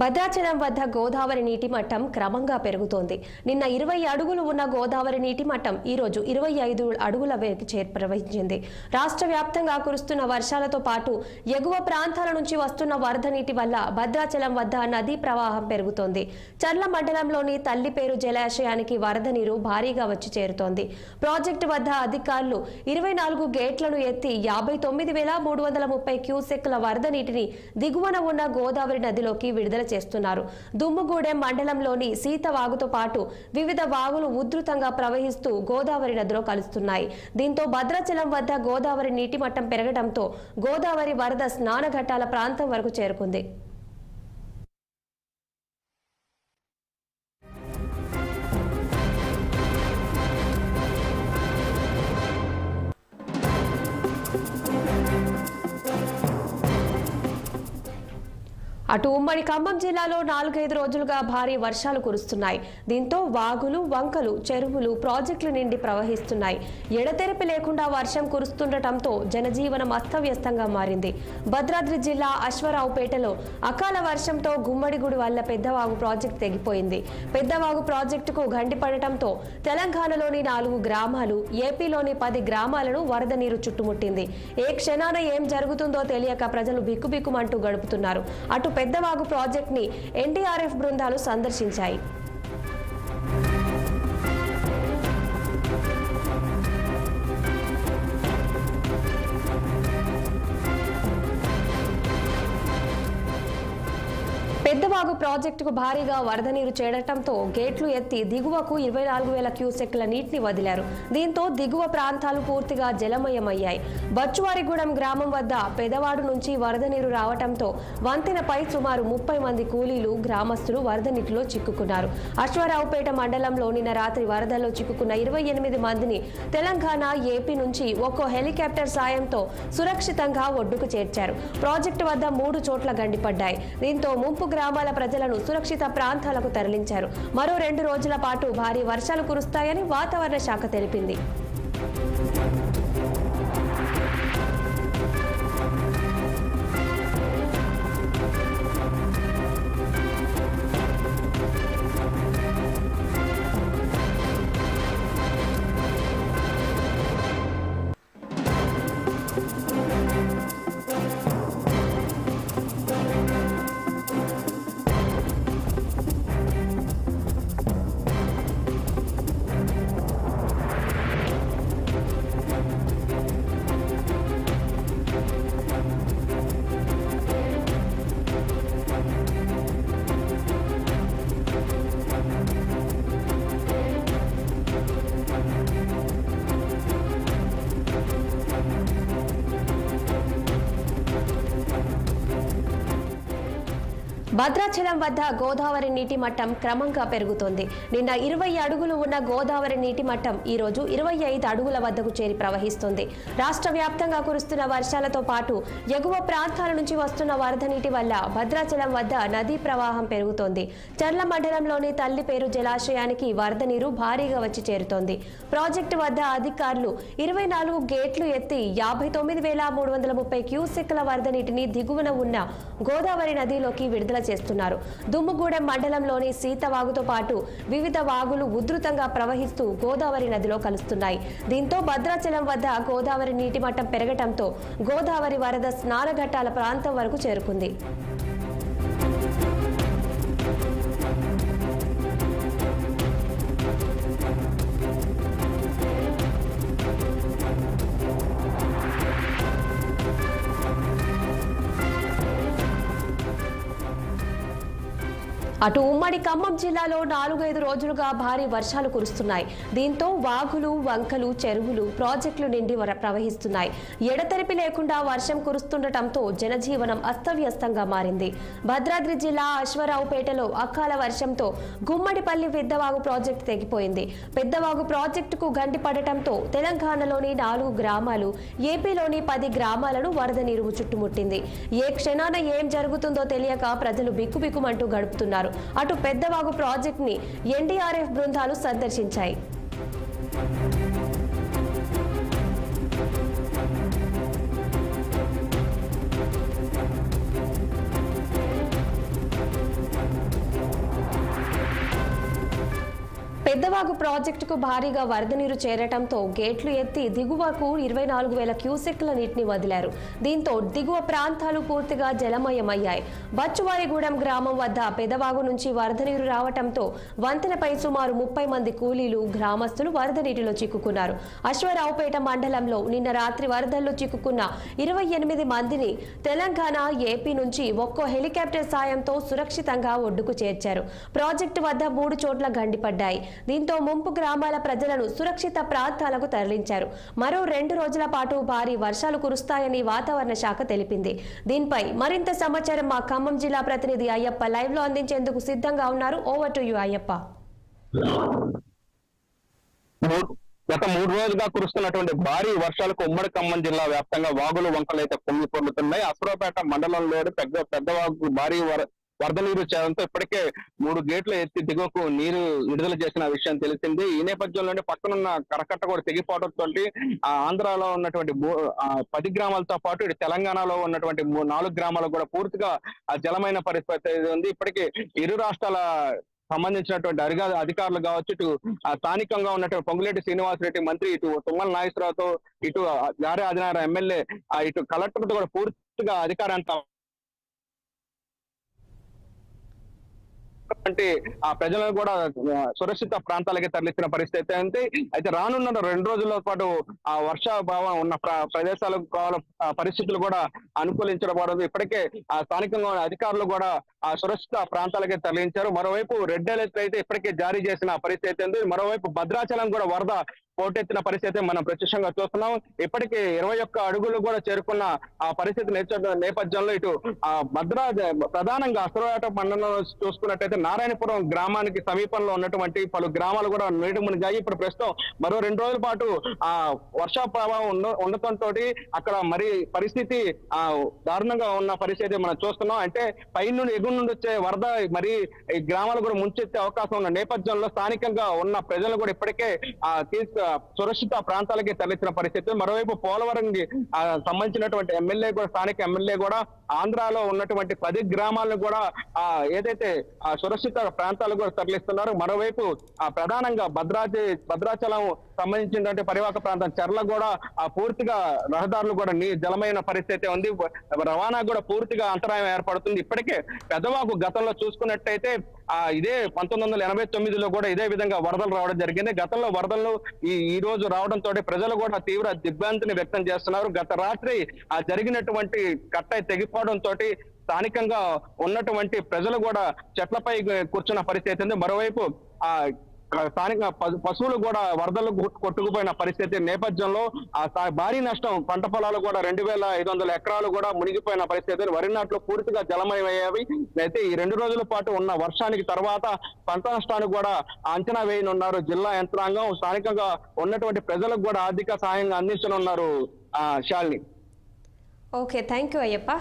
భద్రాచలం వద్ద గోదావరి నీటి మట్టం క్రమంగా పెరుగుతోంది. నిన్న 20 అడుగులు ఉన్న గోదావరి నీటి మట్టం ఈ రోజు 25 అడుగుల వరకు ప్రవహించింది. రాష్ట్ర వ్యాప్తంగా కురుస్తున్న వర్షాలతో పాటు ఎగువ ప్రాంతాల నుంచి వస్తున్న వరద నీటి వల్ల భద్రాచలం వద్ద నదీ ప్రవాహం పెరుగుతోంది. చర్ల మండలంలోని తల్లిపేరు జలాశయానికి వరద నీరు భారీగా వచ్చి చేరుతోంది. ప్రాజెక్టు వద్ద అధికారులు 24 గేట్లను ఎత్తి 59,330 క్యూసెక్ల వరద నీటిని దిగువన ఉన్న గోదావరి నదిలోకి విడుదల చేస్తున్నారు. దుమ్ముగూడెం మండలంలోని సీత వాగుతో పాటు వివిధ వాగులు ఉధృతంగా ప్రవహిస్తూ గోదావరి నదిలో కలుస్తున్నాయి. దీంతో భద్రాచలం వద్ద గోదావరి నీటి మట్టం పెరగడంతో గోదావరి వరద స్నానఘట్టాల ప్రాంతం వరకు చేరుకుంది. అటు ఉమ్మడి ఖమ్మం జిల్లాలో 4-5 రోజులుగా భారీ వర్షాలు కురుస్తున్నాయి. దీంతో వాగులు, వంకలు, చెరువులు, ప్రాజెక్టులు నిండి ప్రవహిస్తున్నాయి. ఎడతెరిపి లేకుండా వర్షం కురుస్తుండటంతో జనజీవనం అస్తవ్యస్తంగా మారింది. భద్రాద్రి జిల్లా అశ్వరావుపేటలో అకాల వర్షంతో గుమ్మడిగుడి వల్ల పెద్దవాగు ప్రాజెక్టు తెగిపోయింది. పెద్దవాగు ప్రాజెక్టుకు గండిపడటంతో తెలంగాణలోని 4 గ్రామాలు, ఏపీలోని 10 గ్రామాలను వరద నీరు చుట్టుముట్టింది. ఏ క్షణాన ఏం జరుగుతుందో తెలియక ప్రజలు బిక్కుబిక్కుమంటూ గడుపుతున్నారు. అటు పెద్దవాగు ప్రాజెక్ట్ ని ఎన్డీఆర్ఎఫ్ బృందాలు సందర్శించాయి. పెద్దవాగు ప్రాజెక్టుకు భారీగా వరద నీరు చేరటంతో గేట్లు ఎత్తి దిగువకు 24,000 క్యూసెక్ల నీటిని వదిలారు. దీంతో దిగువ ప్రాంతాలు పూర్తిగా జలమయమయ్యాయి. బచ్చువారిగూడెం గ్రామం వద్ద పెదవాడు నుంచి వరద నీరు రావటంతో వంతెనపై సుమారు 30 మంది కూలీలు, గ్రామస్తులు వరద నీటిలో చిక్కుకున్నారు. అశ్వరావుపేట మండలంలో నిన్న రాత్రి వరదల్లో చిక్కుకున్న 28 మందిని తెలంగాణ, ఏపీ నుంచి ఒక్కో హెలికాప్టర్ సాయంతో సురక్షితంగా ఒడ్డుకు చేర్చారు. ప్రాజెక్టు వద్ద 3 చోట్ల గండిపడ్డాయి. దీంతో ముంపు గ్రామాల ప్రజలను సురక్షిత ప్రాంతాలకు తరలించారు. మరో 2 రోజుల పాటు భారీ వర్షాలు కురుస్తాయని వాతావరణ శాఖ తెలిపింది. భద్రాచలం వద్ద గోదావరి నీటి మట్టం క్రమంగా పెరుగుతోంది. నిన్న 20 అడుగులు ఉన్న గోదావరి నీటి మట్టం ఈ రోజు 25 అడుగుల వద్దకు చేరి ప్రవహిస్తుంది. రాష్ట్ర వ్యాప్తంగా కురుస్తున్న వర్షాలతో పాటు ఎగువ ప్రాంతాల నుంచి వస్తున్న వరద నీటి వల్ల భద్రాచలం వద్ద నదీ ప్రవాహం పెరుగుతోంది. చర్ల మండలంలోని తల్లిపేరు జలాశయానికి వరద నీరు భారీగా వచ్చి చేరుతోంది. ప్రాజెక్టు వద్ద అధికారులు 24 గేట్లు ఎత్తి 59,330 క్యూసెక్ల వరద నీటిని దిగువన ఉన్న గోదావరి నదిలోకి విడుదల చేస్తున్నారు. దుమ్ముగూడెం మండలంలోని సీతవాగుతో పాటు వివిధ వాగులు ఉధృతంగా ప్రవహిస్తూ గోదావరి నదిలో కలుస్తున్నాయి. దీంతో భద్రాచలం వద్ద గోదావరి నీటి మట్టం పెరగటంతో గోదావరి వరద స్నానఘట్టాల ప్రాంతం వరకు చేరుకుంది. అటు ఉమ్మడి ఖమ్మం జిల్లాలో 4-5 రోజులుగా భారీ వర్షాలు కురుస్తున్నాయి. దీంతో వాగులు, వంకలు, చెరువులు, ప్రాజెక్టులు నిండి ప్రవహిస్తున్నాయి. ఎడతెరిపి లేకుండా వర్షం కురుస్తుండటంతో జనజీవనం అస్తవ్యస్తంగా మారింది. భద్రాద్రి జిల్లా అశ్వరావుపేటలో అకాల వర్షంతో గుమ్మడిపల్లి పెద్దవాగు ప్రాజెక్టు తెగిపోయింది. పెద్దవాగు ప్రాజెక్టుకు గండిపడటంతో తెలంగాణలోని 4 గ్రామాలు, ఏపీలోని 10 గ్రామాలను వరద నీరు చుట్టుముట్టింది. ఏ క్షణాన ఏం జరుగుతుందో తెలియక ప్రజలు బిక్కుబిక్కుమంటూ గడుపుతున్నారు. అటు పెద్దవాగు ప్రాజెక్ట్ ని ఎన్డీఆర్ఎఫ్ బృందాలు సందర్శించాయి. పెద్దవాగు ప్రాజెక్టుకు భారీగా వరద నీరు చేరటంతో గేట్లు ఎత్తి దిగువకు 24,000 క్యూసెక్ల నీటిని వదిలారు. దీంతో దిగువ ప్రాంతాలు పూర్తిగా జలమయమయ్యాయి. బచ్చువారిగూడెం గ్రామం వద్ద పెద్దవాగు నుంచి వరద నీరు రావటంతో వంతెనపై సుమారు 30 మంది కూలీలు, గ్రామస్తులు వరద నీటిలో చిక్కుకున్నారు. అశ్వరావుపేట మండలంలో నిన్న రాత్రి వరదల్లో చిక్కుకున్న 28 మందిని తెలంగాణ, ఏపీ నుంచి ఒక్కో హెలికాప్టర్ సాయంతో సురక్షితంగా ఒడ్డుకు చేర్చారు. ప్రాజెక్టు వద్ద 3 చోట్ల గండిపడ్డాయి. దీంతో ముంపు గ్రామాల ప్రజలను సురక్షిత ప్రాంతాలకు తరలించారు. మరో 2 రోజుల పాటు భారీ వర్షాలు కురుస్తాయని వాతావరణ శాఖ తెలిపింది. దీనిపై మరింత సమాచారం మా ఖమ్మం జిల్లా ప్రతినిధి అయ్యప్ప లైవ్ లో అందించేందుకు సిద్ధంగా ఉన్నారు. Over to you Ayyappa. గత 3 రోజులుగా కురుస్తున్నటువంటి భారీ వర్షాలకు ఉమ్మడి ఖమ్మం జిల్లా వ్యాప్తంగా వాగులు, వంకలు అయితే పొంగి పొర్లుతున్నాయి. అశ్వరావుపేట మండలంలోని పెద్ద వాగు భారీ వరద నీరు చేరడంతో ఇప్పటికే 3 గేట్లు ఎత్తి దిగువకు నీరు విడుదల చేసిన విషయం తెలిసింది. ఈ నేపథ్యంలోనే పక్కనున్న కరకట్ట కూడా తెగిపోవడంతో ఆంధ్రాలో ఉన్నటువంటి 10 గ్రామాలతో పాటు ఇటు తెలంగాణలో ఉన్నటువంటి 4 గ్రామాలు కూడా పూర్తిగా జలమైన పరిస్థితి ఉంది. ఇప్పటికీ ఇరు రాష్ట్రాల సంబంధించినటువంటి అధికారులు కావచ్చు, ఇటు స్థానికంగా ఉన్నటువంటి పొంగులేటి శ్రీనివాసరెడ్డి మంత్రి, ఇటు తుమ్మల నాగేశ్వరరావుతో, ఇటు గారే ఆదినారాయణ ఎమ్మెల్యే, ఇటు కలెక్టర్తో కూడా పూర్తిగా అధికారాన్ని ఆ ప్రజలను కూడా సురక్షిత ప్రాంతాలకి తరలించిన పరిస్థితి ఉంది. అయితే రానున్న 2 రోజుల పాటు ఆ వర్షాభావం ఉన్న ప్రదేశాలకు పరిస్థితులు కూడా అనుకూలించడం ఇప్పటికే ఆ స్థానికంగా ఉన్న అధికారులు కూడా ఆ సురక్షిత ప్రాంతాలకి తరలించారు. మరోవైపు రెడ్ అలర్ట్ అయితే ఇప్పటికే జారీ చేసిన పరిస్థితి ఉంది. మరోవైపు భద్రాచలం కూడా వరద పోటెత్తిన పరిస్థితి మనం ప్రత్యక్షంగా చూస్తున్నాం. ఇప్పటికే 21 అడుగులు కూడా చేరుకున్న ఆ పరిస్థితి నేపథ్యంలో ఇటు ప్రధానంగా అశ్వరావుపేట మండలంలో చూసుకున్నట్టయితే నారాయణపురం గ్రామానికి సమీపంలో ఉన్నటువంటి పలు గ్రామాలు కూడా నీటి మునిగాయి. ఇప్పుడు ప్రస్తుతం మరో 2 రోజుల పాటు ఆ వర్ష ప్రభావం ఉండటంతో అక్కడ మరి పరిస్థితి దారుణంగా ఉన్న పరిస్థితి మనం చూస్తున్నాం. అంటే పై నుండి ఎగురు నుండి వచ్చే వరద మరి ఈ గ్రామాలు కూడా ముంచెత్తే అవకాశం ఉన్న నేపథ్యంలో స్థానికంగా ఉన్న ప్రజలు కూడా ఇప్పటికే సురక్షిత ప్రాంతాలకి తరలించిన పరిస్థితి. మరోవైపు పోలవరంకి సంబంధించినటువంటి ఎమ్మెల్యే కూడా, స్థానిక ఎమ్మెల్యే కూడా ఆంధ్రాలో ఉన్నటువంటి 10 గ్రామాలను కూడా ఏదైతే సురక్షిత ప్రాంతాలు కూడా తరలిస్తున్నారు. మరోవైపు ప్రధానంగా భద్రాచలం సంబంధించినటువంటి పరివాహక ప్రాంతం చర్ల కూడా పూర్తిగా రహదారులు కూడా జలమైన పరిస్థితి ఉంది. రవాణా కూడా పూర్తిగా అంతరాయం ఏర్పడుతుంది. ఇప్పటికే పెద్దవాగు గతంలో చూసుకున్నట్టయితే ఇదే 1989లో కూడా ఇదే విధంగా వరదలు రావడం జరిగింది. గతంలో వరదలు ఈ రోజు రావడంతో ప్రజలు కూడా తీవ్ర దిగ్భ్రాంతిని వ్యక్తం చేస్తున్నారు. గత రాత్రి జరిగినటువంటి కట్ట తెగిపోవడంతో స్థానికంగా ఉన్నటువంటి ప్రజలు కూడా చెట్లపై కూర్చున్న పరిస్థితి ఉంది. మరోవైపు స్థానిక పశువులు కూడా వరదలు కొట్టుకుపోయిన పరిస్థితి నేపథ్యంలో భారీ నష్టం, పంట పొలాలు కూడా 2,500 ఎకరాలు కూడా మునిగిపోయిన పరిస్థితి. వరి నాట్లు పూర్తిగా జలమయమయ్యాయి. అయితే ఈ 2 రోజుల పాటు ఉన్న వర్షానికి తర్వాత పంట నష్టానికి కూడా అంచనా వేయనున్నారు జిల్లా యంత్రాంగం. స్థానికంగా ఉన్నటువంటి ప్రజలకు కూడా ఆర్థిక సహాయంగా అందించనున్నారు. Shalini. Okay, thank you Ayyappa.